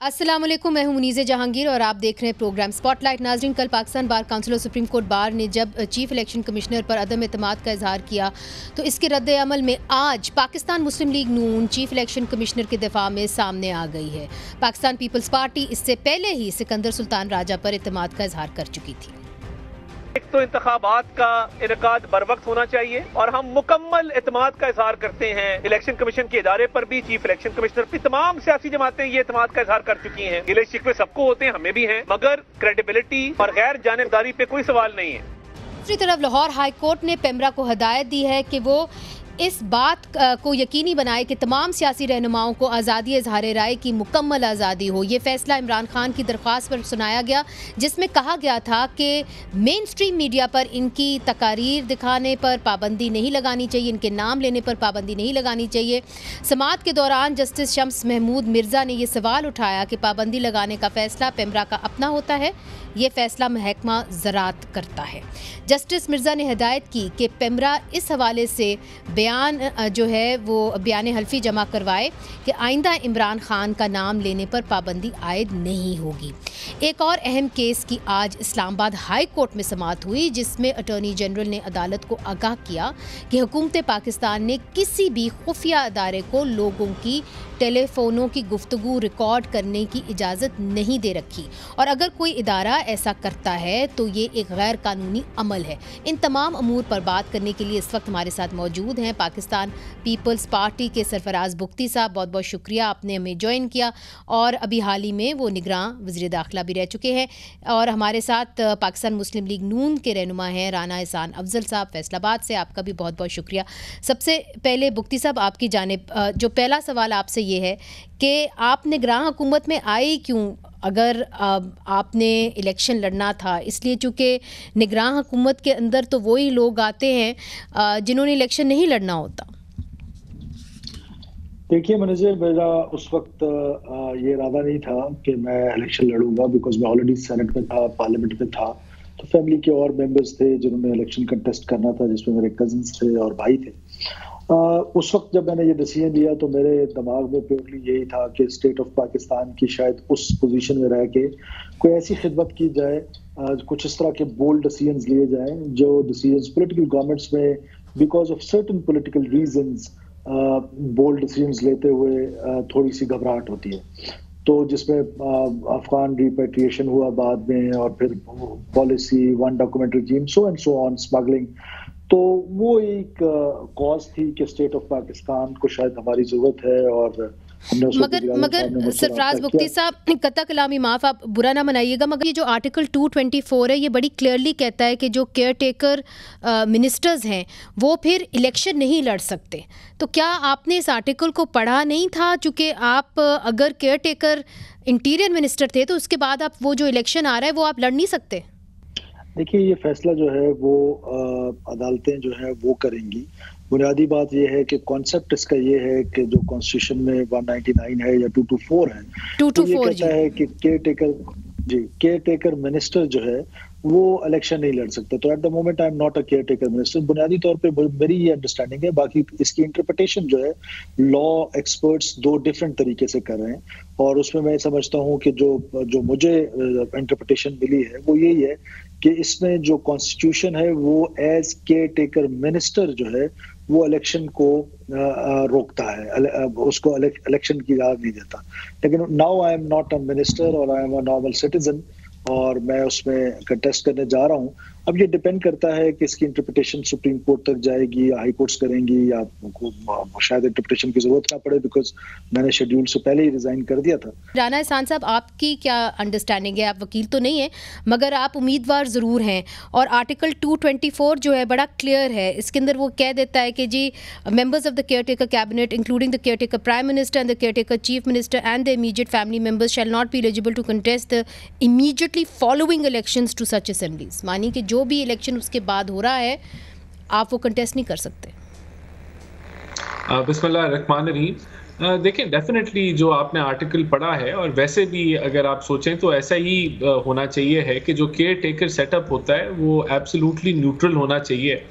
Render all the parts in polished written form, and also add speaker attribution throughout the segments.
Speaker 1: अस्सलाम वालेकुम, मैं हूं मुनीज़े जहांगीर और आप देख रहे हैं प्रोग्राम स्पॉटलाइट। नाज़रीन, कल पाकिस्तान बार काउंसिल और सुप्रीम कोर्ट बार ने जब चीफ इलेक्शन कमिश्नर पर अदम एतमाद का इजहार किया तो इसके रद्द अमल में आज पाकिस्तान मुस्लिम लीग नून चीफ इलेक्शन कमिश्नर के दिफा में सामने आ गई है। पाकिस्तान पीपल्स पार्टी इससे पहले ही सिकंदर सुल्तान राजा पर एतमाद का इजहार कर चुकी थी।
Speaker 2: एक तो इंतखाबात का इनकाद बर वक्त होना चाहिए और हम मुकम्मल एतमाद का इजहार करते हैं इलेक्शन कमीशन के इदारे पर भी, चीफ इलेक्शन कमिश्नर भी। तमाम सियासी जमातें ये एतमाद का इजहार कर चुकी हैं। गिले शिकवे सबको होते हैं, हमें भी हैं, मगर क्रेडिबिलिटी और गैर जानिबदारी पे कोई सवाल नहीं है।
Speaker 1: दूसरी तरफ लाहौर हाई कोर्ट ने पेमरा को हदायत दी है कि वो इस बात को यकीनी बनाए कि तमाम सियासी रहनुमाओं को आज़ादी इज़हार राय की मुकम्मल आज़ादी हो। ये फैसला इमरान खान की दरख्वास्त पर सुनाया गया, जिसमें कहा गया था कि मेन स्ट्रीम मीडिया पर इनकी तकारीर दिखाने पर पाबंदी नहीं लगानी चाहिए, इनके नाम लेने पर पाबंदी नहीं लगानी चाहिए। समाअत के दौरान जस्टिस शम्स महमूद मिर्ज़ा ने यह सवाल उठाया कि पाबंदी लगाने का फैसला पेमरा का अपना होता है, ये फैसला महकमा ज़राअत करता है। जस्टिस मिर्ज़ा ने हिदायत की कि पेमरा इस हवाले से बयान जो है वो बयान हल्फी जमा करवाए कि आइंदा इमरान खान का नाम लेने पर पाबंदी आयद नहीं होगी। एक और अहम केस की आज इस्लामाबाद हाई कोर्ट में समाअत हुई, जिसमें अटॉर्नी जनरल ने अदालत को आगाह किया कि हुकूमत पाकिस्तान ने किसी भी खुफिया अदारे को लोगों की टेलीफोनों की गुफ्तगू रिकॉर्ड करने की इजाज़त नहीं दे रखी, और अगर कोई इदारा ऐसा करता है तो ये एक गैर कानूनी अमल है। इन तमाम अमूर पर बात करने के लिए इस वक्त हमारे साथ मौजूद हैं पाकिस्तान पीपल्स पार्टी के सरफराज बुख्ती साहब। बहुत बहुत शुक्रिया, आपने हमें ज्वाइन किया, और अभी हाल ही में वो निगरान वज़ीर दाखिला भी रह चुके हैं। और हमारे साथ पाकिस्तान मुस्लिम लीग नून के रहनुमा हैं राना एहसान अफजल साहब फैसलाबाद से। आपका भी बहुत बहुत शुक्रिया। सबसे पहले बुख्ती साहब, आपकी जानिब जो पहला सवाल आपसे ये है कि आप निगरान हुकूमत में आए क्यों? अगर आपने इलेक्शन लड़ना था, इसलिए चूँकि निगरान हुकूमत के अंदर तो वही लोग आते हैं जिन्होंने इलेक्शन नहीं लड़ना होता।
Speaker 3: देखिए मुझे मेरा उस वक्त ये इरादा नहीं था कि मैं इलेक्शन लड़ूंगा, बिकॉज मैं ऑलरेडी सेनेट में था, पार्लियामेंट में था। तो फैमिली के और मेंबर्स थे जिन्होंने इलेक्शन कंटेस्ट करना था, जिसमें मेरे कजिन्स थे और भाई थे। उस वक्त जब मैंने ये डिसीजन लिया तो मेरे दिमाग में प्योरली यही था कि स्टेट ऑफ पाकिस्तान की शायद उस पोजीशन में रह के कोई ऐसी खिदमत की जाए, कुछ इस तरह के बोल्ड डिसीजंस लिए जाएं जो डिसीजंस पॉलिटिकल गवर्नमेंट्स में because of certain political reasons bold decisions लेते हुए थोड़ी सी घबराहट होती है। तो जिसमें अफगान रिपेट्रिएशन हुआ बाद में, और फिर policy one document regime, so and so on, smuggling. तो वो एक कॉज थी कि स्टेट ऑफ पाकिस्तान को शायद हमारी जरूरत है। और
Speaker 1: मगर सरफराज बुख्ती साहब, कत्ता कलामी माफ़, आप बुरा ना मनाइएगा, मगर ये जो आर्टिकल 224 है ये बड़ी क्लियरली कहता है कि जो केयर टेकर मिनिस्टर्स हैं वो फिर इलेक्शन नहीं लड़ सकते। तो क्या आपने इस आर्टिकल को पढ़ा नहीं था? चूँकि आप अगर केयर टेकर इंटीरियर मिनिस्टर थे तो उसके बाद आप वो जो इलेक्शन आ रहा है वो आप लड़ नहीं सकते।
Speaker 3: देखिए ये फैसला जो है वो अदालतें जो है वो करेंगी। बुनियादी बात ये है कि कॉन्सेप्ट इसका ये है कि जो कॉन्स्टिट्यूशन में 199 है या 224 है, 224 तो ये कहता है कि केयर टेकर मिनिस्टर जो है वो इलेक्शन नहीं लड़ सकते। तो at the moment I am not a care taker minister. बुनियादी तौर पे मेरी ये अंडरस्टैंडिंग है, बाकी इसकी इंटरप्रिटेशन जो है लॉ एक्सपर्ट्स दो डिफरेंट तरीके से कर रहे हैं, और उसमें मैं समझता हूँ कि जो मुझे इंटरप्रिटेशन मिली है वो यही है कि इसमें जो कॉन्स्टिट्यूशन है वो एज केयर टेकर मिनिस्टर जो है वो इलेक्शन को रोकता है, उसको इलेक्शन की इजाजत नहीं देता। लेकिन now I am not a minister और I am a normal citizen, और मैं उसमें कंटेस्ट करने जा रहा हूँ। अब ये डिपेंड करता है कि इसकी इंटरप्रिटेशन सुप्रीम कोर्ट तक जाएगी या हाई कोर्ट्स करेंगी, या शायद इंटरप्रिटेशन की जरूरत ना पड़े, बिकॉज मैंने शेड्यूल से पहले ही रिजाइन कर दिया था।
Speaker 1: राना एहसान साहब, आपकी क्या अंडरस्टैंडिंग है? आप वकील तो नहीं है मगर आप उम्मीदवार ज़रूर हैं, और आर्टिकल 224 जो है बड़ा क्लियर है। इसके अंदर वो कह देता है कि जी members of the caretaker cabinet including the caretaker prime minister and the caretaker chief minister and the immediate family members shall not be eligible to contest the immediately following elections to such assemblies. मानी कि जो भी election उसके बाद हो रहा है आप वो कंटेस्ट नहीं कर सकते।
Speaker 4: बिस्मिल्लाह रहमान रहीम। देखिए डेफिनेटली जो आपने आर्टिकल पढ़ा है, और वैसे भी अगर आप सोचें तो ऐसा ही होना चाहिए है कि जो केयर टेकर सेटअप होता है वो एब्सोल्युटली न्यूट्रल होना चाहिए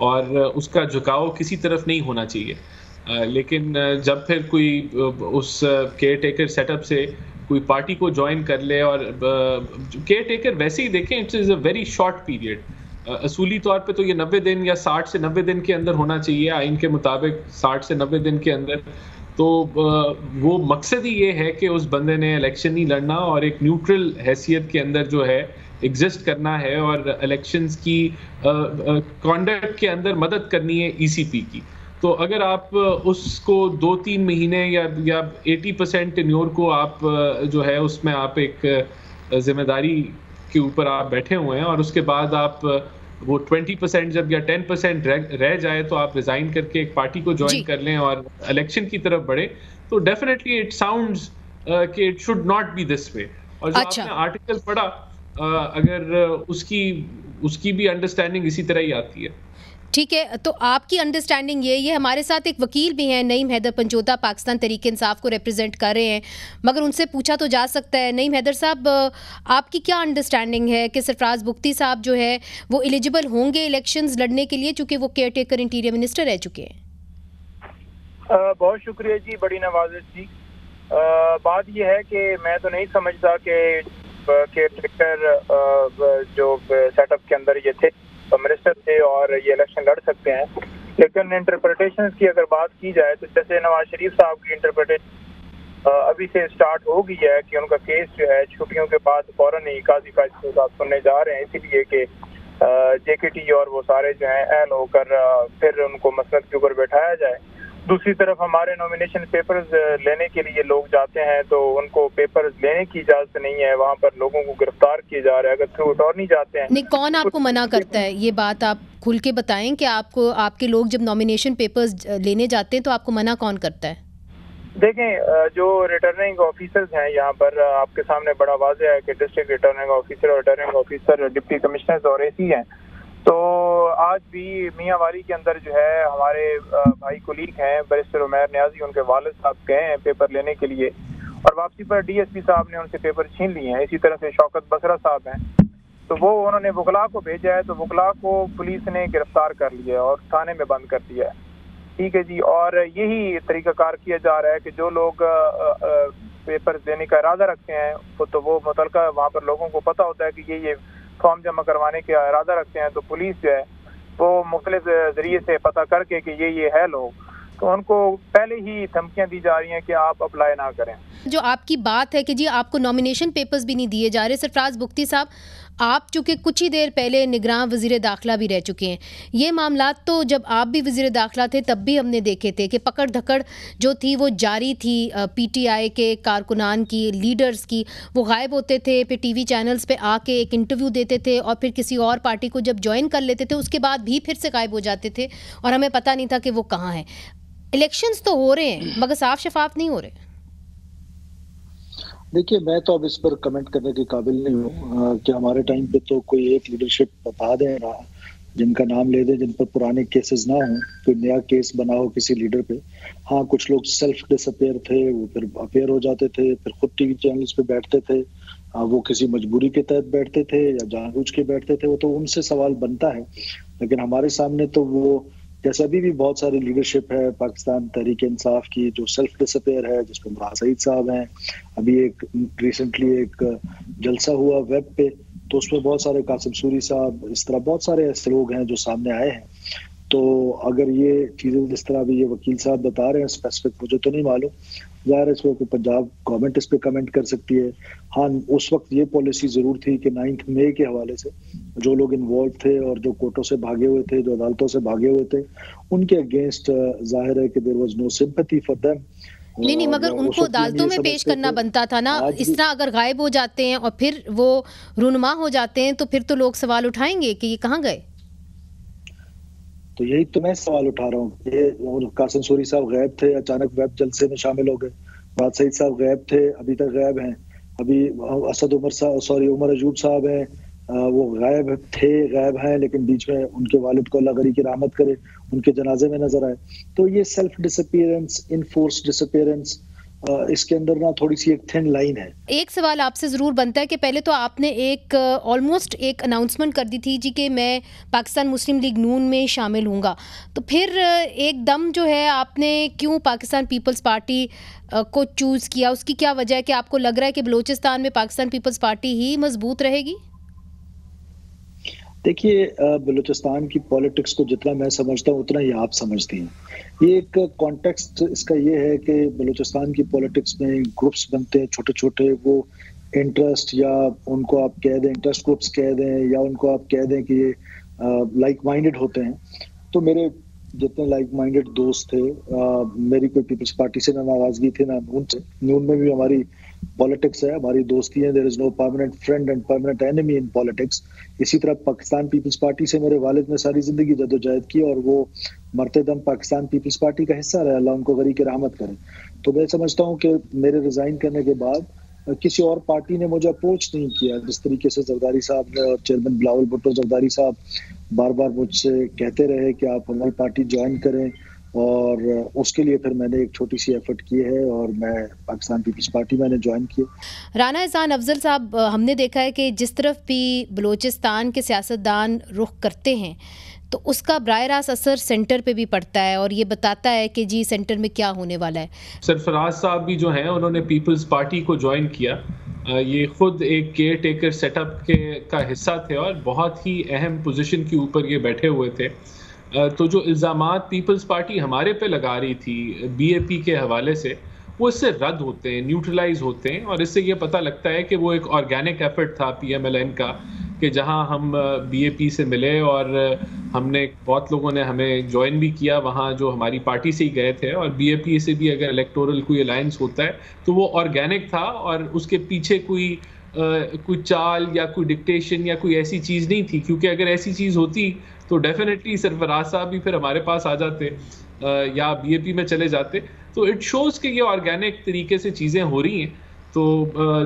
Speaker 4: और उसका झुकाव किसी तरफ नहीं होना चाहिए। लेकिन जब फिर कोई उस केयर टेकर सेटअप से कोई पार्टी को ज्वाइन कर ले। और केयर टेकर वैसे ही देखें, it's is a very short period. असूली तौर पे तो ये 90 दिन या 60 से 90 दिन के अंदर होना चाहिए आइन के मुताबिक, 60 से 90 दिन के अंदर। तो वो मकसद ही ये है कि उस बंदे ने इलेक्शन नहीं लड़ना और एक न्यूट्रल हैसियत के अंदर जो है एग्जिस्ट करना है और इलेक्शंस की कॉन्डक्ट के अंदर मदद करनी है ईसीपी की। तो अगर आप उसको 2-3 महीने या 80% टेन्योर को आप जो है उसमें आप एक जिम्मेदारी के ऊपर आप बैठे हुए हैं और उसके बाद आप वो 20% जब या 10% रह जाए तो आप रिजाइन करके एक पार्टी को ज्वाइन कर लें और इलेक्शन की तरफ बढ़े, तो डेफिनेटली इट साउंड्स कि it should not be this way. और जो आपने आर्टिकल पढ़ा, अगर उसकी भी अंडरस्टैंडिंग इसी तरह ही आती है।
Speaker 1: ठीक है, तो आपकी अंडरस्टैंडिंग ये हमारे साथ एक वकील भी हैं, नईम हैदर पंजोता, पाकिस्तान तहरीक इंसाफ को रिप्रेजेंट कर रहे हैं, मगर उनसे पूछा तो जा सकता है। नईम हैदर साहब, आपकी क्या अंडरस्टैंडिंग है कि सरफराज बुख्ती साहब जो है वो एलिजिबल होंगे इलेक्शंस लड़ने के लिए, चूंकि वो केयर टेकर इंटीरियर मिनिस्टर रह चुके हैं?
Speaker 5: बहुत शुक्रिया जी, बड़ी नवाजिश जी। बात यह है कि मैं तो नहीं समझता कि केयर टेकर जो सेटअप के अंदर ये थे मिनिस्टर थे और ये इलेक्शन लड़ सकते हैं, लेकिन इंटरप्रिटेशन की अगर बात की जाए तो जैसे नवाज शरीफ साहब की इंटरप्रिटेशन अभी से स्टार्ट हो गई है कि उनका केस जो है छुट्टियों के बाद फौरन ही काजी फैसले साहब सुनने जा रहे हैं, इसीलिए कि जेकेटी और वो सारे जो हैं अहल होकर फिर उनको मसनद के ऊपर बैठाया जाए। दूसरी तरफ हमारे नॉमिनेशन पेपर्स लेने के लिए लोग जाते हैं तो उनको पेपर्स लेने की इजाजत नहीं है, वहाँ पर लोगों को गिरफ्तार किए जा रहे हैं अगर थ्रू अटॉर्नी जाते हैं।
Speaker 1: नहीं, कौन आपको मना करता है? ये बात आप खुल के बताएं कि आपको आपके लोग जब नॉमिनेशन पेपर्स लेने जाते हैं तो आपको मना कौन करता है?
Speaker 5: देखें, जो रिटर्निंग ऑफिसर्स हैं यहाँ पर आपके सामने बड़ा वाज़ेह है कि डिस्ट्रिक्ट रिटर्निंग ऑफिसर और रिटर्निंग ऑफिसर डिप्टी कमिश्नर और एसी हैं। तो आज भी मियाँ वाली के अंदर जो है हमारे भाई कुलीग हैं बैरिस्टर उमैर नियाजी, उनके वालिद साहब गए हैं पेपर लेने के लिए और वापसी पर डीएसपी साहब ने उनसे पेपर छीन लिए हैं। इसी तरह से शौकत बसरा साहब हैं, तो वो उन्होंने वकला को भेजा है, तो वकला को पुलिस ने गिरफ्तार कर लिया और थाने में बंद कर दिया है। ठीक है जी, और यही तरीक़ाकार किया जा रहा है कि जो लोग पेपर देने का इरादा रखते हैं तो वो मुतलका वहाँ पर लोगों को पता होता है कि ये फॉर्म जमा करवाने का इरादा रखते हैं, तो पुलिस जो है वो मुख्तलिफ जरिए से पता करके कि ये है लोग, तो उनको पहले ही धमकियां दी जा रही हैं कि आप अप्लाई ना करें।
Speaker 1: जो आपकी बात है कि जी आपको नॉमिनेशन पेपर्स भी नहीं दिए जा रहे, सरफराज बुख्ती साहब आप चूँकि कुछ ही देर पहले निगरान वज़ीर दाखिला भी रह चुके हैं, ये मामलात तो जब आप भी वज़ीर दाखिला थे तब भी हमने देखे थे कि पकड़ धकड़ जो थी वो जारी थी। पीटीआई के कारकुनान की, लीडर्स की, वो गायब होते थे, फिर टीवी चैनल्स पे आके एक इंटरव्यू देते थे और फिर किसी और पार्टी को जब ज्वाइन कर लेते थे उसके बाद भी फिर से गायब हो जाते थे और हमें पता नहीं था कि वो कहाँ हैं। इलेक्शंस तो हो रहे हैं मगर साफ शफाफ नहीं हो रहे।
Speaker 3: देखिए, मैं तो अब इस पर कमेंट करने के काबिल नहीं हूँ कि हमारे टाइम पे तो कोई एक लीडरशिप बता दे रहा जिनका नाम ले दे, जिन पर पुराने केसेस ना हो, कोई नया केस बना हो किसी लीडर पे। हाँ, कुछ लोग सेल्फ डिसअपेयर थे, वो फिर अपेयर हो जाते थे, फिर खुद टीवी चैनल्स पे बैठते थे, वो किसी मजबूरी के तहत बैठते थे या जानबूझ के बैठते थे, वो तो उनसे सवाल बनता है। लेकिन हमारे सामने तो वो जैसे अभी भी बहुत सारी लीडरशिप है पाकिस्तान तहरीक इंसाफ की जो सेल्फ डिसअपेयर है, जिसमें मुराद सईद साहब हैं। अभी एक रिसेंटली एक जलसा हुआ वेब पे, तो उसमें बहुत सारे कासिम सूरी साहब, इस तरह बहुत सारे ऐसे लोग हैं जो सामने आए हैं। तो अगर ये चीज़ें जिस तरह अभी ये वकील साहब बता रहे हैं स्पेसिफिक, मुझे तो नहीं मालूम, ज़ाहिर है इस पर पंजाब गवर्नमेंट इस पर कमेंट कर सकती है। हाँ, उस वक्त ये पॉलिसी ज़रूर थी कि 9 मई के हवाले से जो लोग इन्वॉल्व थे और जो कोर्टों से भागे हुए थे, जो अदालतों से भागे हुए थे, उनके अगेंस्ट ज़ाहिर है कि there was no sympathy for them.
Speaker 1: नहीं, मगर उनको अदालतों में पेश करना बनता था ना। इस तरह अगर गायब हो जाते हैं और फिर वो रुनमा हो जाते हैं तो फिर तो लोग सवाल उठाएंगे कि ये कहाँ गए।
Speaker 3: तो यही तो मैं सवाल उठा रहा हूँ। ये कासिम सूरी साहब गायब थे, अचानक वेब जलसे में शामिल हो गए। मुराद सईद साहब गायब थे, अभी तक गायब हैं। अभी उमर अजूब साहब हैं, वो गायब थे, गायब हैं, लेकिन बीच में उनके वालिद को अल्लाह गरी की रहमत करे, उनके जनाजे में नजर आए। तो ये सेल्फ डिसअपीयरेंस, इनफोर्स डिसअपीयरेंस इसके अंदर ना थोड़ी सी एक थिन लाइन है।
Speaker 1: एक सवाल आपसे ज़रूर बनता है कि पहले तो आपने एक ऑलमोस्ट एक अनाउंसमेंट कर दी थी जी कि मैं पाकिस्तान मुस्लिम लीग नून में शामिल हूँगा, तो फिर एकदम जो है आपने क्यों पाकिस्तान पीपल्स पार्टी को चूज़ किया? उसकी क्या वजह है कि आपको लग रहा है कि बलूचिस्तान में पाकिस्तान पीपल्स पार्टी ही मजबूत रहेगी?
Speaker 3: देखिए, बलूचिस्तान की पॉलिटिक्स को जितना मैं समझता हूँ उतना ही आप समझती हैं। ये एक कॉन्टेक्स्ट इसका ये है कि बलूचिस्तान की पॉलिटिक्स में ग्रुप्स बनते हैं छोटे छोटे, वो इंटरेस्ट या उनको आप कह दें इंटरेस्ट ग्रुप्स कह दें या उनको आप कह दें कि ये लाइक माइंडेड होते हैं। तो मेरे जितने लाइक माइंडेड दोस्त थे, मेरी कोई पीपल्स पार्टी से ना नाराजगी थी ना नून से। नून में भी हमारी पॉलिटिक्स है, हमारी दोस्ती है। There is no permanent friend and permanent enemy in politics. इसी तरह पाकिस्तान पीपल्स पार्टी से मेरे वालिद ने सारी जिंदगी जद्दोजहद की और वो मरते दम पाकिस्तान पीपल्स पार्टी का हिस्सा रहे। अल्लाह उनको गरीब की रहमत करे। तो मैं समझता हूँ कि मेरे रिजाइन करने के बाद किसी और पार्टी ने मुझे अप्रोच नहीं किया। जिस तरीके से जरदारी साहब ने और चेयरमैन बिलावल भुट्टो जरदारी साहब बार बार मुझसे कहते रहे कि आप हमारी पार्टी ज्वाइन करें, और उसके लिए फिर मैंने एक छोटी सी एफर्ट की है और मैं पाकिस्तान पीपल्स पार्टी मैंने ज्वाइन किया।
Speaker 1: राना एहसान अफजल साहब, हमने देखा है कि जिस तरफ भी बलूचिस्तान के सियासतदान रुख करते हैं तो उसका बराह रास्त असर सेंटर पे भी पड़ता है और ये बताता है कि जी सेंटर में क्या होने वाला है।
Speaker 4: सरफराज साहब भी जो हैं उन्होंने पीपल्स पार्टी को ज्वाइन किया। ये खुद एक केयर टेकर सेटअप का हिस्सा थे और बहुत ही अहम पोजीशन के ऊपर ये बैठे हुए थे। तो जो इल्ज़ामात पीपल्स पार्टी हमारे पे लगा रही थी बीएपी के हवाले से, वो इससे रद्द होते हैं, न्यूट्रलाइज होते हैं, और इससे ये पता लगता है कि वो एक ऑर्गेनिक एफर्ट था पीएमएलएन का कि जहां हम बीएपी से मिले और हमने बहुत लोगों ने हमें ज्वाइन भी किया वहां जो हमारी पार्टी से ही गए थे, और बीएपी से भी अगर इलेक्टोरल कोई अलायंस होता है तो वो ऑर्गेनिक था और उसके पीछे कोई चाल या कोई डिक्टेशन या कोई ऐसी चीज़ नहीं थी। क्योंकि अगर ऐसी चीज़ होती तो डेफिनेटली सरफराज साहब भी फिर हमारे पास आ जाते या बीएपी में चले जाते। तो इट शोज़ कि ये ऑर्गेनिक तरीके से चीज़ें हो रही हैं। तो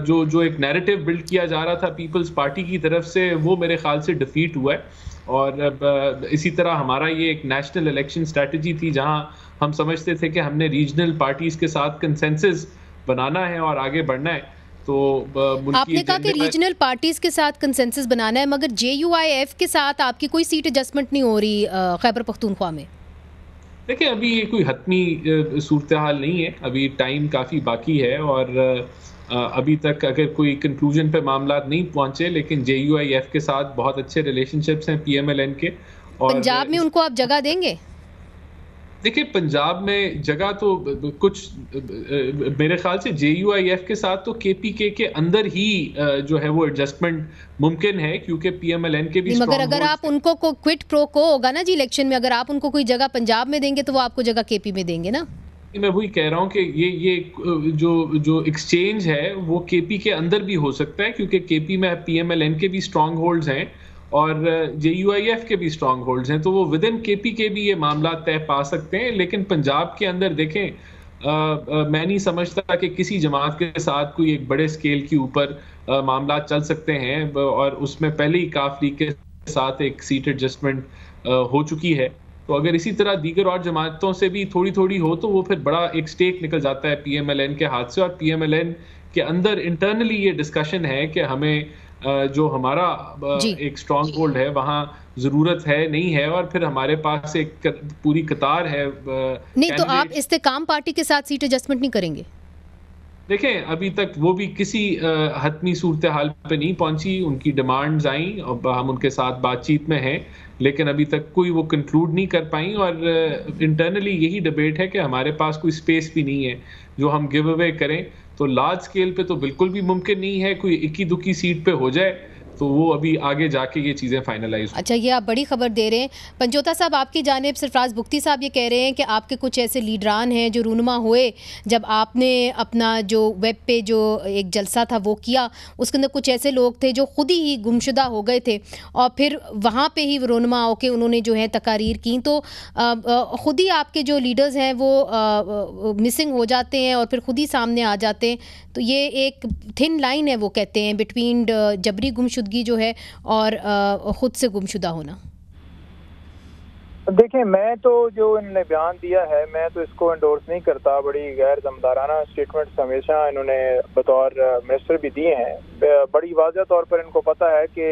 Speaker 4: जो एक नैरेटिव बिल्ड किया जा रहा था पीपल्स पार्टी की तरफ से, वो मेरे ख्याल से डिफीट हुआ है। और इसी तरह हमारा ये एक नेशनल इलेक्शन स्ट्रैटेजी थी जहां हम समझते थे कि हमने रीजनल पार्टीज़ के साथ कंसेंसस बनाना है और आगे बढ़ना है। तो
Speaker 1: आपने कहा कि रीजनल पार्टीज के साथ कंसेंसस बनाना है, मगर जेयूआईएफ के साथ आपकी कोई सीट एडजस्टमेंट नहीं हो रही खैबर पख्तूनख्वा में।
Speaker 4: देखिए, अभी ये कोई हतमी सूरत हाल नहीं है, अभी टाइम काफ़ी बाकी है और अभी तक अगर कोई कंक्लूजन पे मामला नहीं पहुंचे, लेकिन जेयूआईएफ के साथ बहुत अच्छे रिलेशनशिप्स हैं पीएमएलएन के। और
Speaker 1: पंजाब में उनको आप जगह देंगे?
Speaker 4: देखिए, पंजाब में जगह तो कुछ मेरे ख्याल से जेयूआईएफ के साथ तो केपीके के अंदर ही जो है वो एडजस्टमेंट मुमकिन है, क्योंकि पीएमएलएन के भी
Speaker 1: मगर अगर आप उनको क्विट प्रो को होगा ना जी इलेक्शन में, अगर आप उनको कोई जगह पंजाब में देंगे तो वो आपको जगह केपी में देंगे ना।
Speaker 4: मैं वही कह रहा हूँ कि ये जो एक्सचेंज है वो केपी के अंदर भी हो सकता है, क्योंकि केपी में पीएमएलएन के भी स्ट्रॉन्ग होल्ड्स हैं और जेयूआईएफ के भी स्ट्रॉन्ग होल्ड्स हैं। तो वो विद इन केपी के भी ये मामला तय पा सकते हैं। लेकिन पंजाब के अंदर देखें, मैं नहीं समझता कि किसी जमात के साथ कोई एक बड़े स्केल के ऊपर मामला चल सकते हैं, और उसमें पहले ही काफ लीग के साथ एक सीट एडजस्टमेंट हो चुकी है। तो अगर इसी तरह दीगर और जमातों से भी थोड़ी थोड़ी हो तो वो फिर बड़ा एक स्टेक निकल जाता है पीएमएलएन के हाथ से। और पीएमएलएन के अंदर इंटरनली ये डिस्कशन है कि हमें जो हमारा एक स्ट्रॉन्ग होल्ड है वहाँ जरूरत है नहीं है, और फिर हमारे पास एक पूरी कतार है
Speaker 1: नहीं। तो आप इस्तेकाम पार्टी के साथ सीट एडजस्टमेंट नहीं करेंगे?
Speaker 4: देखें, अभी तक वो भी किसी हतमी सूरत हाल पे नहीं पहुंची। उनकी डिमांड्स आई और हम उनके साथ बातचीत में हैं, लेकिन अभी तक कोई वो कंक्लूड नहीं कर पाई। और इंटरनली यही डिबेट है कि हमारे पास कोई स्पेस भी नहीं है जो हम गिव अवे करें। तो लार्ज स्केल पे तो बिल्कुल भी मुमकिन नहीं है, कोई इक्की दुक्की सीट पे हो जाए तो वो अभी आगे जाके ये चीज़ें फाइनलाइज।
Speaker 1: अच्छा, ये आप बड़ी खबर दे रहे हैं। पंजोता साहब, आपकी जानिब सरफराज बुख्ती साहब ये कह रहे हैं कि आपके कुछ ऐसे लीडरान हैं जो रूनुमा हुए जब आपने अपना जो वेब पे जो एक जलसा था वो किया, उसके अंदर कुछ ऐसे लोग थे जो खुद ही गुमशुदा हो गए थे और फिर वहाँ पे ही रूनुमा होकर उन्होंने जो है तकारीर की। तो ख़ुद ही आपके जो लीडर्स हैं वो मिसिंग हो जाते हैं और फिर ख़ुद ही सामने आ जाते हैं। तो ये एक थिन लाइन है, वो कहते हैं, बिटवीन जबरी गुमशुदगी जो है और खुद से गुमशुदा होना।
Speaker 5: देखिए, मैं तो जो इन्होंने बयान दिया है मैं तो इसको एंडोर्स नहीं करता। बड़ी गैर ज़िम्मेदाराना स्टेटमेंट्स हमेशा इन्होंने बतौर मिनिस्टर भी दिए हैं। बड़ी वाज़ह तौर पर इनको पता है कि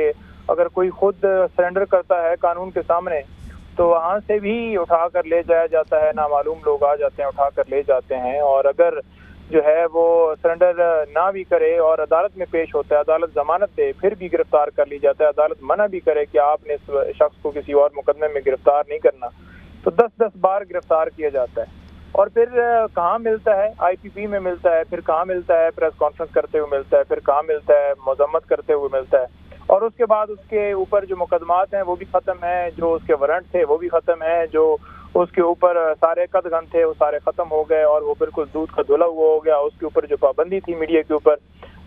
Speaker 5: अगर कोई खुद सरेंडर करता है कानून के सामने तो वहाँ से भी उठा कर ले जाया जाता है, नामालूम लोग आ जाते हैं उठा कर ले जाते हैं। और अगर जो है वो सरेंडर ना भी करे और अदालत में पेश होता है, अदालत जमानत दे, फिर भी गिरफ्तार कर ली जाता है। अदालत मना भी करे कि आपने इस शख्स को किसी और मुकदमे में गिरफ्तार नहीं करना, तो 10-10 बार गिरफ्तार किया जाता है। और फिर कहाँ मिलता है? IPP में मिलता है, फिर कहाँ मिलता है? प्रेस कॉन्फ्रेंस करते हुए मिलता है, फिर कहाँ मिलता है? मजम्मत करते हुए मिलता है। और उसके बाद उसके ऊपर जो मुकदमात हैं वो भी ख़त्म है, जो उसके वारंट थे वो भी ख़त्म है, जो उसके ऊपर सारे कदगन थे वो सारे ख़त्म हो गए और वो बिल्कुल दूध का धुला हुआ हो गया। उसके ऊपर जो पाबंदी थी मीडिया के ऊपर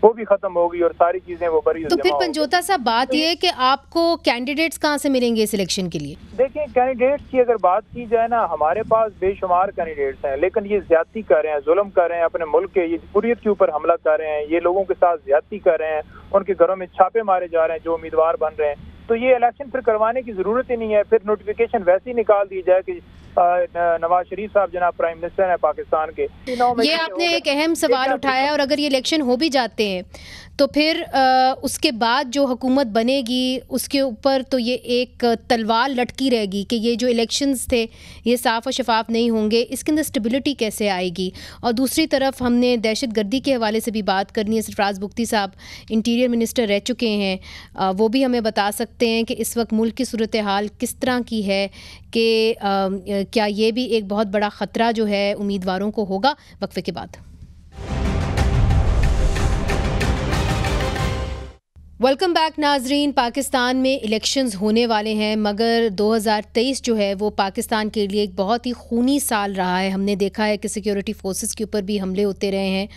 Speaker 5: वो भी ख़त्म हो गई और सारी चीज़ें वो बरी।
Speaker 1: तो फिर पंजोता साहब बात ये है कि आपको कैंडिडेट्स कहाँ से मिलेंगे इस इलेक्शन के लिए?
Speaker 5: देखिए, कैंडिडेट्स की अगर बात की जाए ना, हमारे पास बेशुमार कैंडिडेट्स हैं, लेकिन ये ज्यादती कर रहे हैं, जुल्म कर रहे हैं अपने मुल्क के, ये जमहूरियत के ऊपर हमला कर रहे हैं, ये लोगों के साथ ज्यादती कर रहे हैं, उनके घरों में छापे मारे जा रहे हैं जो उम्मीदवार बन रहे हैं। तो ये इलेक्शन फिर करवाने की जरूरत ही नहीं है। फिर नोटिफिकेशन वैसे ही निकाल दी जाए कि नवाज शरीफ साहब जनाब प्राइम मिनिस्टर हैं पाकिस्तान के।
Speaker 1: ये आपने एक अहम सवाल उठाया है और अगर ये इलेक्शन हो भी जाते हैं तो फिर उसके बाद जो हुकूमत बनेगी उसके ऊपर तो ये एक तलवार लटकी रहेगी कि ये जो इलेक्शंस थे ये साफ़ और शफाफ नहीं होंगे, इसके अंदर स्टेबिलिटी कैसे आएगी। और दूसरी तरफ हमने दहशत गर्दी के हवाले से भी बात करनी है। सरफराज बुख्ती साहब इंटीरियर मिनिस्टर रह चुके हैं, वो भी हमें बता सकते हैं कि इस वक्त मुल्क की सूरत हाल किस तरह की है, कि क्या ये भी एक बहुत बड़ा ख़तरा जो है उम्मीदवारों को होगा। वक्फे के बाद वेलकम बैक नाजरीन। पाकिस्तान में इलेक्शंस होने वाले हैं मगर 2023 जो है वो पाकिस्तान के लिए एक बहुत ही खूनी साल रहा है। हमने देखा है कि सिक्योरिटी फोर्सेस के ऊपर भी हमले होते रहे हैं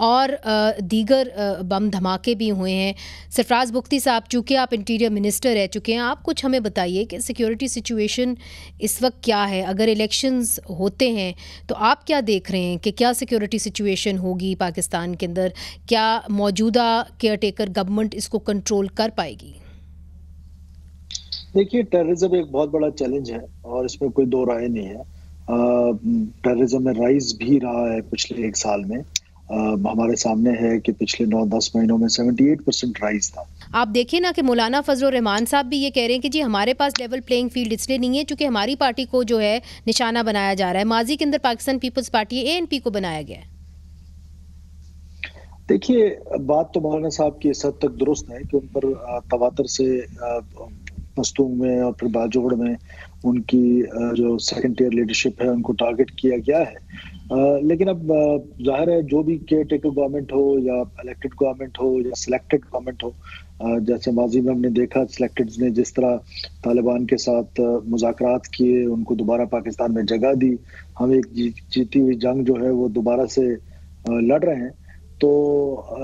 Speaker 1: और दीगर बम धमाके भी हुए हैं। सरफराज बुख्ती साहब, चूँकि आप इंटीरियर मिनिस्टर रह चुके हैं, आप कुछ हमें बताइए कि सिक्योरिटी सिचुएशन इस वक्त क्या है। अगर इलेक्शंस होते हैं तो आप क्या देख रहे हैं कि क्या सिक्योरिटी सिचुएशन होगी पाकिस्तान के अंदर? क्या मौजूदा केयर टेकर गवर्नमेंट इसको कंट्रोल कर पाएगी?
Speaker 3: देखिए, टेररिज्म एक बहुत बड़ा चैलेंज है और इसमें कोई दो राय नहीं है। टेररिज्म में राइज भी रहा है पिछले एक साल में। हमारे सामने है कि पिछले 9-10 महीनों में 78% राइज था।
Speaker 1: आप देखें ना कि मौलाना फजलुर रहमान साहब भी ये कह रहे हैं कि जी हमारे पास लेवल प्लेइंग फील्ड इसलिए नहीं है क्योंकि हमारी पार्टी को जो है निशाना बनाया जा रहा है। माजी के अंदर पाकिस्तान पीपल्स पार्टी ANP को बनाया गया है।
Speaker 3: देखिए, बात तो मौलाना साहब की इस हद तक दुरुस्त है कि उन पर तवातर से पश्तून में और फिर बाजोड़ में उनकी जो सेकंड टियर लीडरशिप है उनको टारगेट किया गया है। लेकिन अब जाहिर है जो भी केयर टेकर गवर्नमेंट हो या इलेक्टेड गवर्नमेंट हो या सिलेक्टेड गवर्नमेंट हो, जैसे माजी में हमने देखा सिलेक्टेड ने जिस तरह तालिबान के साथ मुज़ाकरात किए, उनको दोबारा पाकिस्तान में जगह दी, हम एक जीती हुई जंग जो है वो दोबारा से लड़ रहे हैं। तो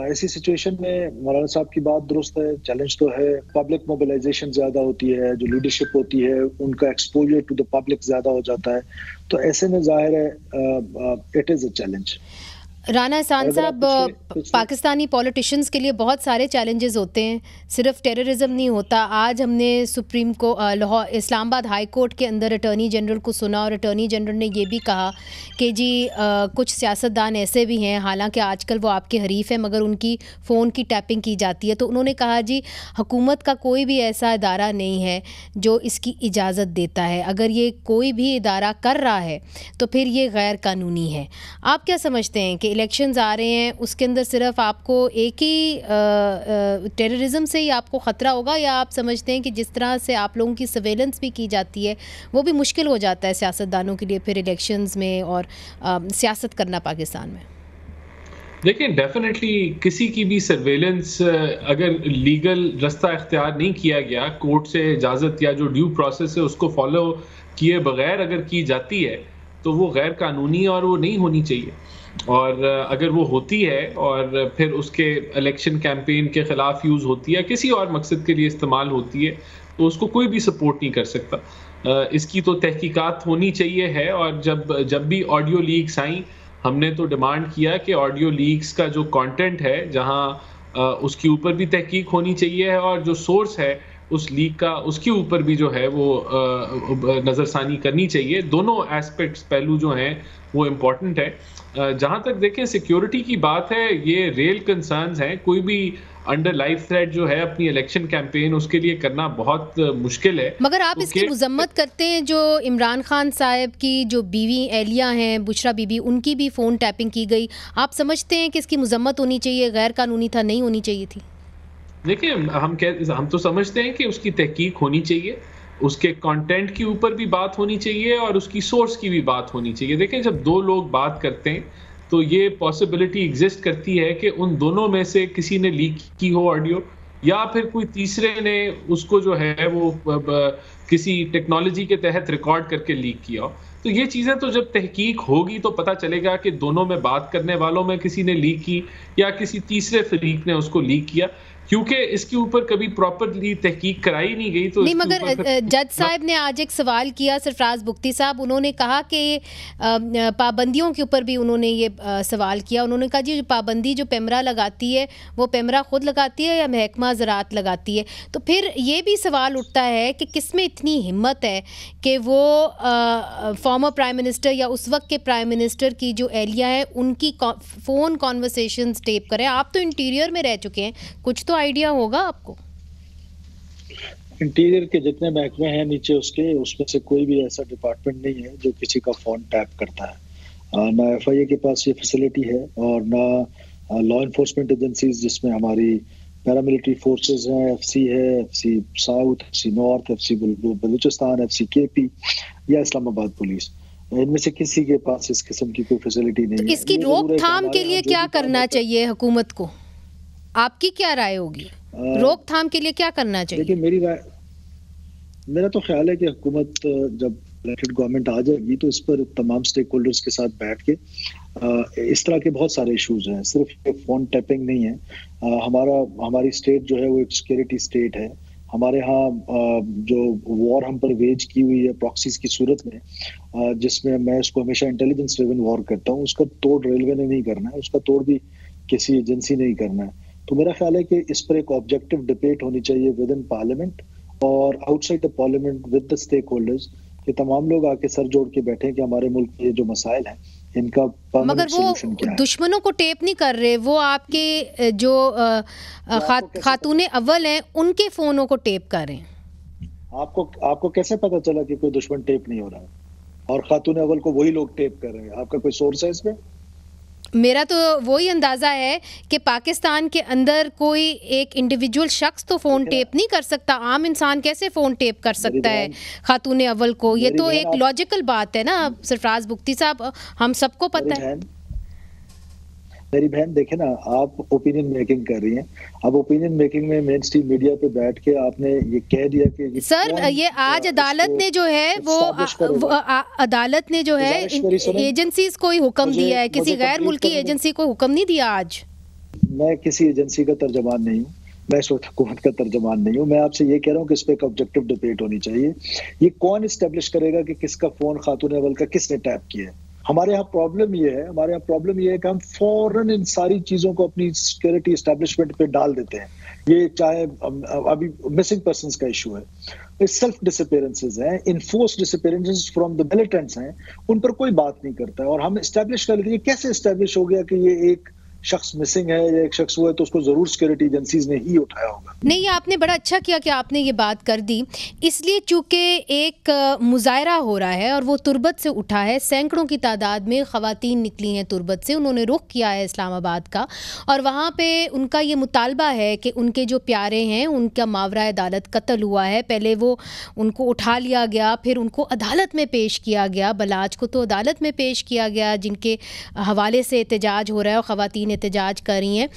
Speaker 3: ऐसी सिचुएशन में मौलाना साहब की बात दुरुस्त है। चैलेंज तो है, पब्लिक मोबिलाइजेशन ज्यादा होती है, जो लीडरशिप होती है उनका एक्सपोजर टू द पब्लिक ज्यादा हो जाता है, तो ऐसे में जाहिर है it is a challenge.
Speaker 1: Rana एहसान साहब, पाकिस्तानी पॉलिटिशियंस के लिए बहुत सारे चैलेंजेस होते हैं, सिर्फ टेररिज्म नहीं होता। आज हमने सुप्रीम को लाहौर इस्लामाबाद हाई कोर्ट के अंदर अटॉर्नी जनरल को सुना और अटॉर्नी जनरल ने ये भी कहा कि जी कुछ सियासतदान ऐसे भी हैं, हालांकि आजकल वो आपके हरीफ हैं मगर उनकी फ़ोन की टैपिंग की जाती है। तो उन्होंने कहा जी हुकूमत का कोई भी ऐसा इदारा नहीं है जो इसकी इजाज़त देता है, अगर ये कोई भी इदारा कर रहा है तो फिर ये गैर कानूनी है। आप क्या समझते हैं कि इलेक्शंस आ रहे हैं उसके अंदर सिर्फ आपको एक ही टेररिज्म से ही आपको ख़तरा होगा, या आप समझते हैं कि जिस तरह से आप लोगों की सर्वेलेंस भी की जाती है वो भी मुश्किल हो जाता है सियासतदानों के लिए फिर इलेक्शंस में और सियासत करना पाकिस्तान में?
Speaker 4: देखिए, डेफिनेटली किसी की भी सर्वेलेंस अगर लीगल रास्ता इख्तियार नहीं किया गया, कोर्ट से इजाज़त या जो ड्यू प्रोसेस है उसको फॉलो किए बगैर अगर की जाती है तो वो गैर कानूनी और वो नहीं होनी चाहिए। और अगर वो होती है और फिर उसके इलेक्शन कैंपेन के ख़िलाफ़ यूज़ होती है, किसी और मकसद के लिए इस्तेमाल होती है, तो उसको कोई भी सपोर्ट नहीं कर सकता। इसकी तो तहकीकात होनी चाहिए है। और जब भी ऑडियो लीक्स आई, हमने तो डिमांड किया कि ऑडियो लीक्स का जो कंटेंट है, जहां उसके ऊपर भी तहकीक होनी चाहिए है और जो सोर्स है उस लीक का उसके ऊपर भी जो है वो नज़रसानी करनी चाहिए। दोनों एस्पेक्ट्स पहलू जो हैं वो इम्पॉर्टेंट है। जहाँ तक देखें सिक्योरिटी की बात है, ये रियल कंसर्न्स हैं। कोई भी अंडर लाइफ थ्रेट जो है अपनी इलेक्शन कैंपेन उसके लिए करना बहुत मुश्किल है।
Speaker 1: मगर आप इसकी मजम्मत करते हैं जो इमरान खान साहब की जो बीवी एलिया हैं, बुशरा बीबी, उनकी भी फ़ोन टैपिंग की गई। आप समझते हैं कि इसकी मजम्मत होनी चाहिए, गैर कानूनी था, नहीं होनी चाहिए थी?
Speaker 4: देखिए हम तो समझते हैं कि उसकी तहकीक होनी चाहिए, उसके कंटेंट के ऊपर भी बात होनी चाहिए और उसकी सोर्स की भी बात होनी चाहिए। देखें जब दो लोग बात करते हैं तो ये पॉसिबिलिटी एग्जिस्ट करती है कि उन दोनों में से किसी ने लीक की हो ऑडियो, या फिर कोई तीसरे ने उसको जो है वो किसी टेक्नोलॉजी के तहत रिकॉर्ड करके लीक किया हो। तो ये चीज़ें तो जब तहकीक होगी तो पता चलेगा कि दोनों में बात करने वालों में किसी ने लीक की या किसी तीसरे फरीक ने उसको लीक किया, क्योंकि इसके ऊपर कभी प्रॉपरली तहकीक कराई नहीं गई। तो
Speaker 1: नहीं, मगर जज साहब ने आज एक सवाल किया, सरफराज बुख्ती साहब, उन्होंने कहा कि पाबंदियों के ऊपर भी उन्होंने ये सवाल किया। उन्होंने कहा जी जो पाबंदी जो पेमरा लगाती है वो पेमरा खुद लगाती है या महकमा ज़राअत लगाती है? तो फिर ये भी सवाल उठता है कि किस में इतनी हिम्मत है कि वो फॉर्मर प्राइम मिनिस्टर या उस वक्त के प्राइम मिनिस्टर की जो एहलिया है उनकी फ़ोन कॉन्वर्सेशंस टेप करें। आप तो इंटीरियर में रह चुके हैं, कुछ तो आइडिया होगा आपको।
Speaker 3: इंटीरियर के जितने महकमे हैं नीचे उसके, उसमें से कोई भी ऐसा डिपार्टमेंट नहीं है जो किसी का फोन टैप करता है। ना FIA के पास ये फैसिलिटी है और ना लॉ इन्फोर्समेंट एजेंसीज जिसमें हमारी पैरामिलिट्री फोर्सेस हैं, FC है, FC south, FC north, FC Balochistan, FC KP या इस्लामाबाद पुलिस, इनमें से किसी के पास इस किस्म की कोई फैसिलिटी नहीं है।
Speaker 1: इसकी रोकथाम के लिए क्या करना चाहिए हुकूमत को? आपकी क्या राय होगी? रोकथाम के लिए क्या करना चाहिए?
Speaker 3: देखिए मेरा तो ख्याल है कि हुकूमत जब इलेक्टेड गवर्नमेंट आ जाएगी तो इस पर तमाम स्टेक होल्डर्स के साथ बैठ के इस तरह के बहुत सारे इश्यूज हैं, सिर्फ फोन टैपिंग नहीं है। हमारी स्टेट जो है वो एक सिक्योरिटी स्टेट है। हमारे यहाँ जो वॉर हम पर वेज की हुई है प्रॉक्सीज की सूरत में, जिसमें मैं उसको हमेशा इंटेलिजेंस ड्रिवन वॉर करता हूँ, उसका तोड़ रेलवे ने नहीं करना है, उसका तोड़ भी किसी एजेंसी ने नहीं करना है। तो मेरा ख्याल है कि इस पर एक ऑब्जेक्टिव डिबेट होनी चाहिए विद इन पार्लियामेंट और outside the parliament with the stakeholders, कि तमाम लोग आके सर जोड़ के बैठे कि हमारे मुल्क के जो मसाइल हैं इनका
Speaker 1: मगर वो दुश्मनों को टेप नहीं कर रहे, वो आपके जो खातून अव्वल हैं उनके फोनों को टेप कर रहे हैं।
Speaker 3: आपको कैसे पता चला कि कोई दुश्मन टेप नहीं हो रहा है और खातून अव्वल को वही लोग टेप कर रहे हैं? आपका कोई सोर्स है इसमें?
Speaker 1: मेरा तो वही अंदाज़ा है कि पाकिस्तान के अंदर कोई एक इंडिविजुअल शख्स तो फ़ोन टेप नहीं कर सकता। आम इंसान कैसे फ़ोन टेप कर सकता है खातून अव्वल को? ये तो एक लॉजिकल बात है ना सरफराज बुख्ती साहब, हम सबको पता है।
Speaker 3: मेरी बहन देखे ना, आप ओपिनियन मेकिंग कर रही हैं। अब ओपिनियन मेकिंग में मेन स्ट्रीम मीडिया पे बैठ के आपने ये कह दिया कि
Speaker 1: सर ये आज अदालत ने जो है वो अदालत ने जो है एजेंसीज को ही हुक्म दिया है, किसी गैर मुल्की एजेंसी को हुक्म नहीं दिया। आज
Speaker 3: मैं किसी एजेंसी का तर्जमान नहीं हूँ, मैं इस वक्त हुकूमत का तर्जमान नहीं हूँ। मैं आपसे ये कह रहा हूँ कि इस पे एक ऑब्जेक्टिव डिबेट होनी चाहिए। ये कौन इस्टेब्लिश करेगा कि किसका फोन खातून अव्वल का किसने टैप किया है? हमारे यहाँ प्रॉब्लम ये है कि हम फौरन इन सारी चीजों को अपनी सिक्योरिटी एस्टेब्लिशमेंट पे डाल देते हैं। ये चाहे अभी मिसिंग पर्संस का इशू है, सेल्फ डिसअपीयरेंसेस हैं, enforced disappearances from the militants हैं, उन पर कोई बात नहीं करता है और हम एस्टेब्लिश कर लेते हैं। कैसे एस्टेब्लिश हो गया कि ये एक शख्स मिसिंग है या एक शख्स हुआ है तो उसको जरूर सिक्योरिटी एजेंसीज ने ही उठाया होगा?
Speaker 1: नहीं, आपने बड़ा अच्छा किया कि आपने ये बात कर दी, इसलिए चूंकि एक मुजाहरा हो रहा है और वो तुर्बत से उठा है। सैकड़ों की तादाद में ख़वातीन निकली हैं तुर्बत से, उन्होंने रुख किया है इस्लामाबाद का और वहाँ पे उनका ये मुतालबा है कि उनके जो प्यारे हैं उनका मावरा अदालत कत्ल हुआ है। पहले वो उनको उठा लिया गया, फिर उनको अदालत में पेश किया गया, बलाज को तो अदालत में पेश किया गया जिनके हवाले से एहतजाज हो रहा है और ख़वातीन एहतजाज कर रही हैं,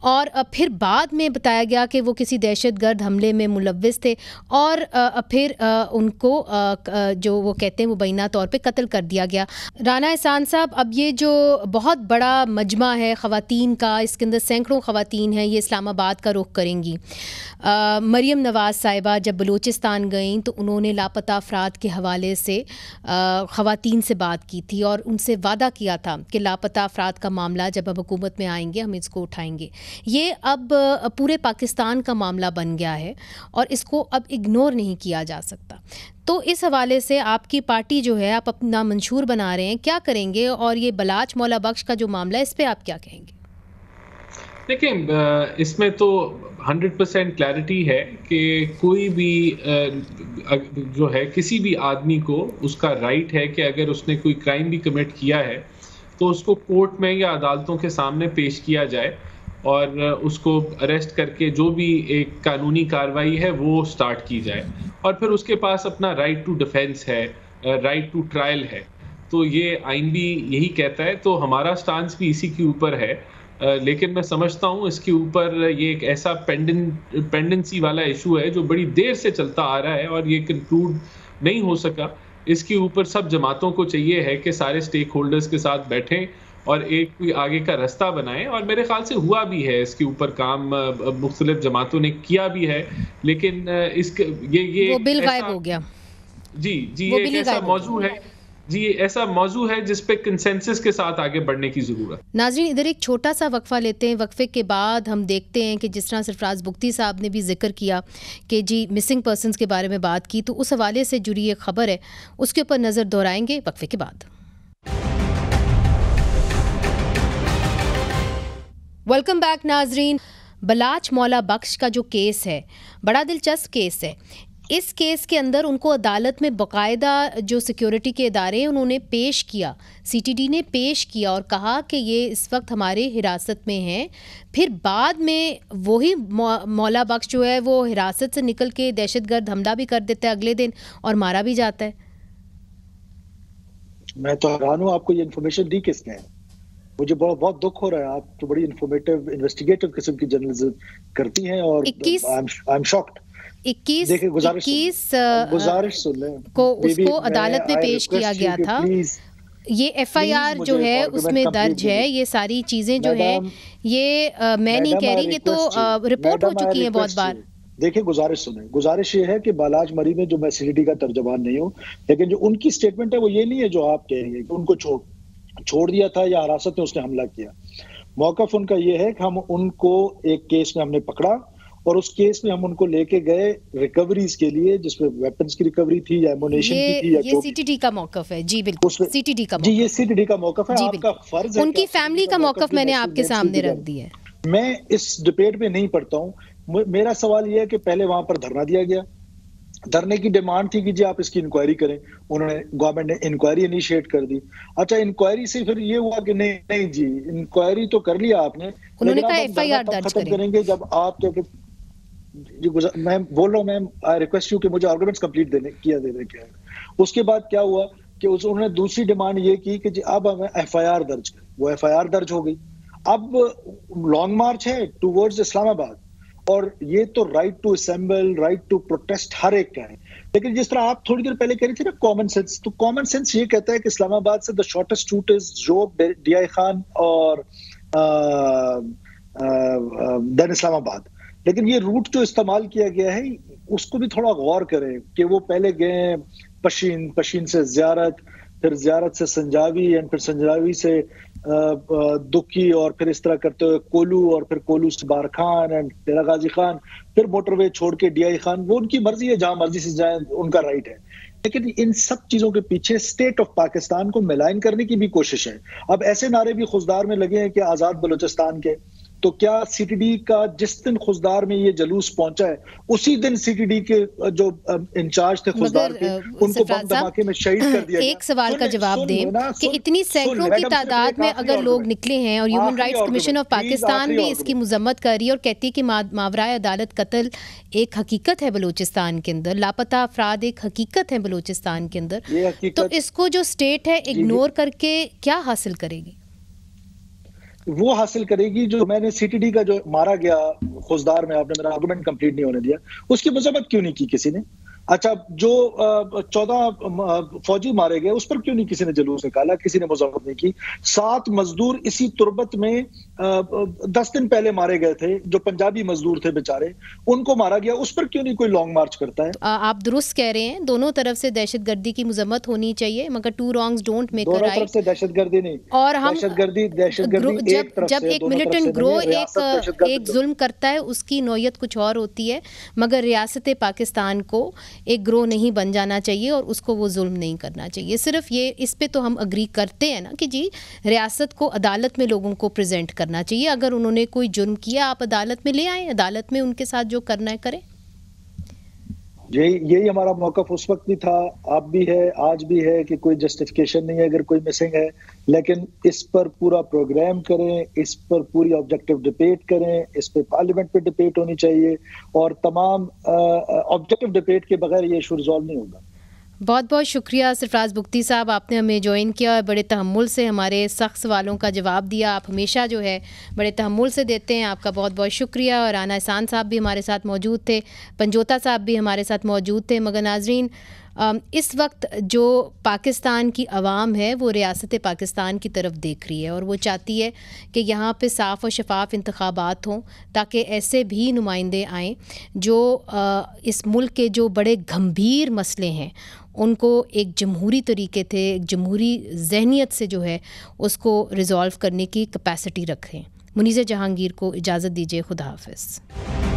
Speaker 1: और फिर बाद में बताया गया कि वो किसी दहशतगर्द हमले में मुलव्विस थे और फिर उनको जो वो कहते हैं वो बैना तौर पे कत्ल कर दिया गया। राना एहसान साहब, अब ये जो बहुत बड़ा मजमा है ख़वातीन का, इसके अंदर सैकड़ों ख़वातीन हैं, ये इस्लामाबाद का रुख करेंगी। मरियम नवाज़ साहिबा जब बलूचिस्तान गईं तो उन्होंने लापता अफराद के हवाले से ख़वातीन से बात की थी और उनसे वादा किया था कि लापता अफराद का मामला जब अब हुकूमत में में आएंगे, हम इसको उठाएंगे। ये अब पूरे पाकिस्तान का मामला बन गया है और इसको अब इग्नोर नहीं किया जा सकता। तो इस हवाले से आपकी पार्टी जो है, आप अपना मंशूर बना रहे हैं, क्या करेंगे? और ये बलाच मौला बख्श का जो मामला है, इस पर आप क्या कहेंगे?
Speaker 4: देखिए, इसमें तो 100% क्लैरिटी है कि कोई भी जो है, किसी भी आदमी को उसका राइट है कि अगर उसने कोई क्राइम भी कमिट किया है तो उसको कोर्ट में या अदालतों के सामने पेश किया जाए और उसको अरेस्ट करके जो भी एक कानूनी कार्रवाई है वो स्टार्ट की जाए, और फिर उसके पास अपना राइट टू डिफेंस है, राइट टू ट्रायल है। तो ये आइन भी यही कहता है, तो हमारा स्टांस भी इसी के ऊपर है। लेकिन मैं समझता हूँ इसके ऊपर ये एक ऐसा पेंडेंसी वाला इशू है जो बड़ी देर से चलता आ रहा है और ये कंक्लूड नहीं हो सका। इसके ऊपर सब जमातों को चाहिए है कि सारे स्टेक होल्डर्स के साथ बैठें और एक कोई आगे का रास्ता बनाएं, और मेरे ख्याल से हुआ भी है। इसके ऊपर काम मुख्तलिफ जमातों ने किया भी है, लेकिन इसके ये
Speaker 1: वो बिल गायब हो गया।
Speaker 4: जी, ये एक ऐसा मौजू है ऐसा मौजू है जिस पे कंसेंसस के साथ आगे बढ़ने की जरूरत।
Speaker 1: नाज़रीन, इधर एक छोटा सा वक्फा लेते हैं। वक्फे के बाद हम देखते हैं कि जिस तरह सरफराज बुख्ती साहब ने भी जिक्र किया कि जी मिसिंग पर्सनस के बारे में बात की, तो उस हवाले से जुड़ी एक खबर है, उसके ऊपर नज़र दोहराएंगे वक्फे के बाद। वेलकम बैक नाजरीन। बलाच मौला बख्श का जो केस है, बड़ा दिलचस्प केस है। इस केस के अंदर उनको अदालत में बाकायदा जो सिक्योरिटी के इदारे हैं उन्होंने पेश किया, CTD ने पेश किया और कहा कि ये इस वक्त हमारे हिरासत में हैं। फिर बाद में वही मौला बख्श जो है वो हिरासत से निकल के दहशतगर्द हमला भी कर देता है अगले दिन और मारा भी जाता है।
Speaker 3: मैं तो हैरान हूँ, आपको ये इन्फॉर्मेशन दी किसने है? मुझे बहुत दुख हो रहा है। आप तो बड़ी इन्फॉर्मेटिव इन्वेस्टिगेटिव किस्म की जर्नलिज्म करती हैं और आई एम शॉक्ड।
Speaker 1: 21 को उसको अदालत में पेश किया गया था। ये FIR जो है उसमें दर्ज है। ये सारी चीजें जो है ये मैं नहीं कह रही, ये तो रिपोर्ट हो चुकी है बहुत बार।
Speaker 3: देखिए, गुजारिश ये है कि बालाज मरी में जो मैं CTD का तर्जमान नहीं हूँ, लेकिन जो उनकी स्टेटमेंट है वो ये नहीं है जो आप कह रही है कि उनको छोड़ दिया था या हिरासत में उसने हमला किया। मौकफ उनका ये है कि हम उनको एक केस में हमने पकड़ा और उस केस में हम उनको लेके गए रिकवरीज के लिए, जिसमें वेपन्स की रिकवरी थी या एमुनेशन की थी या
Speaker 1: ये CTD का मौकफ है। जी बिल्कुल, CTD का मौकफ।
Speaker 3: जी, ये CTD का मौकफ है। आपका फर्ज है,
Speaker 1: उनकी फैमिली का मौकफ मैंने आपके सामने रख दिया है।
Speaker 3: मैं इस डिबेट में नहीं पढ़ता हूँ। मेरा सवाल यह है कि पहले वहां पर धरना दिया गया, धरने की डिमांड थी कि जी आप इसकी इंक्वायरी करें। उन्होंने, गवर्नमेंट ने इंक्वायरी इनिशिएट कर दी। अच्छा, इंक्वायरी से फिर ये हुआ कि नहीं जी, इंक्वायरी तो कर लिया आपने,
Speaker 1: उन्होंने कहा FIR दर्ज
Speaker 3: करेंगे जब आप क्या मैं बोल रहा हूँ मैम, आई रिक्वेस्ट यू कि मुझे आर्गुमेंट्स कंप्लीट देने के। उसके बाद क्या हुआ कि उन्होंने दूसरी डिमांड ये की कि जी अब हमें FIR दर्ज करें। वो FIR दर्ज हो गई। अब लॉन्ग मार्च है टूवर्ड्स इस्लामाबाद, और ये तो right to assemble, right to protest हर एक का है। लेकिन जिस तरह आप थोड़ी देर पहले कह रही थी ना कॉमन सेंस, तो कॉमन सेंस ये कहता है कि इस्लामाबाद से the shortest route is job, DI Khan और देन इस्लामाबाद। लेकिन ये रूट जो इस्तेमाल किया गया है उसको भी थोड़ा गौर करें कि वो पहले गए पशीन से ज़ियारत, फिर ज़ियारत से संजावी, एंड फिर संजावी से दुक्की, और फिर इस तरह करते हुए कोलू, और फिर कोलू से बारखान एंड डेरा गाजी खान, फिर मोटरवे छोड़ के DI खान। वो उनकी मर्जी है, जहां मर्जी से जाए, उनका राइट है। लेकिन इन सब चीजों के पीछे स्टेट ऑफ पाकिस्तान को मिलाइन करने की भी कोशिश है। अब ऐसे नारे भी खुशदार में लगे हैं कि आजाद बलूचिस्तान के, तो क्या CTD का जिस दिन खुशदार में ये जलूस पहुंचा है उसी दिन CTD के जो इंचार्ज थे खुशदार के, उनको बम धमाके में शहीद कर दिया।
Speaker 1: एक सवाल का जवाब दें कि इतनी सैकड़ों की तादाद में अगर लोग निकले हैं, और human rights commission of Pakistan भी इसकी मजम्मत कर रही है और कहती है कि मावराए अदालत कत्ल एक हकीकत है बलूचिस्तान के अंदर, लापता अफराद एक हकीकत है बलूचिस्तान के अंदर, तो इसको जो स्टेट है इग्नोर करके क्या हासिल करेगी?
Speaker 3: वो हासिल करेगी जो मैंने CTD का जो मारा गया खुशदार में, आपने मेरा आर्गुमेंट कंप्लीट नहीं होने दिया, उसकी मजम्मत क्यों नहीं की किसी ने? अच्छा, जो 14 फौजी मारे गए उस पर क्यों नहीं किसी ने जुलूस निकाला, किसी ने मुज़ाहरत नहीं की? 7 मजदूर इसी तुर्बत में 10 दिन पहले मारे गए थे, जो पंजाबी मजदूर थे बेचारे, उनको मारा गया, उस पर क्यों नहीं कोई लॉन्ग मार्च करता है?
Speaker 1: आप दुरुस्त कह रहे हैं, दोनों तरफ से दहशतगर्दी की मजम्मत होनी चाहिए, मगर two wrongs don't make a right.
Speaker 3: दोनों तरफ से दहशतगर्दी नहीं,
Speaker 1: और हम
Speaker 3: दहशतगर्दी
Speaker 1: जब एक मिलिटेंट ग्रोह एक जुल्म करता है, उसकी नौयत कुछ और होती है, मगर रियासत पाकिस्तान को एक ग्रोह नहीं बन जाना चाहिए और उसको वो जुल्म नहीं करना चाहिए। सिर्फ ये, इस पे तो हम अग्री करते हैं ना कि जी रियासत को अदालत में लोगों को प्रेजेंट करना चाहिए। अगर उन्होंने कोई जुर्म किया, आप अदालत में ले आए, अदालत में उनके साथ जो करना है करें।
Speaker 3: यही हमारा मौक़िफ़ उस वक्त भी था, अब भी है, आज भी है कि कोई जस्टिफिकेशन नहीं है अगर कोई मिसिंग है, लेकिन इस पर पूरा प्रोग्राम करें, इस पर पूरी ऑब्जेक्टिव डिबेट करें, इस पे पार्लियामेंट पे डिबेट होनी चाहिए और तमाम ऑब्जेक्टिव डिबेट के बगैर ये इशू रिजॉल्व नहीं होगा।
Speaker 1: बहुत बहुत शुक्रिया सरफराज बुख्ती साहब, आपने हमें ज्वाइन किया और बड़े तहम्मुल से हमारे सख्त सवालों का जवाब दिया। आप हमेशा जो है बड़े तहम्मुल से देते हैं, आपका बहुत बहुत शुक्रिया। और राना एहसान साहब भी हमारे साथ मौजूद थे, पंजोता साहब भी हमारे साथ मौजूद थे। मगर नाजरीन, इस वक्त जो पाकिस्तान की आवाम है वो रियासत पाकिस्तान की तरफ देख रही है और वो चाहती है कि यहाँ पे साफ़ और शफाफ इंतखाबात हों, ताकि ऐसे भी नुमाइंदे आएँ जो इस मुल्क के जो बड़े गंभीर मसले हैं उनको एक जमहूरी तरीके से, एक जमहूरी जहनियत से जो है उसको रिज़ॉल्व करने की कैपेसिटी रखें। मुनीज़ जहांगीर को इजाज़त दीजिए। खुदा हाफ़िज़।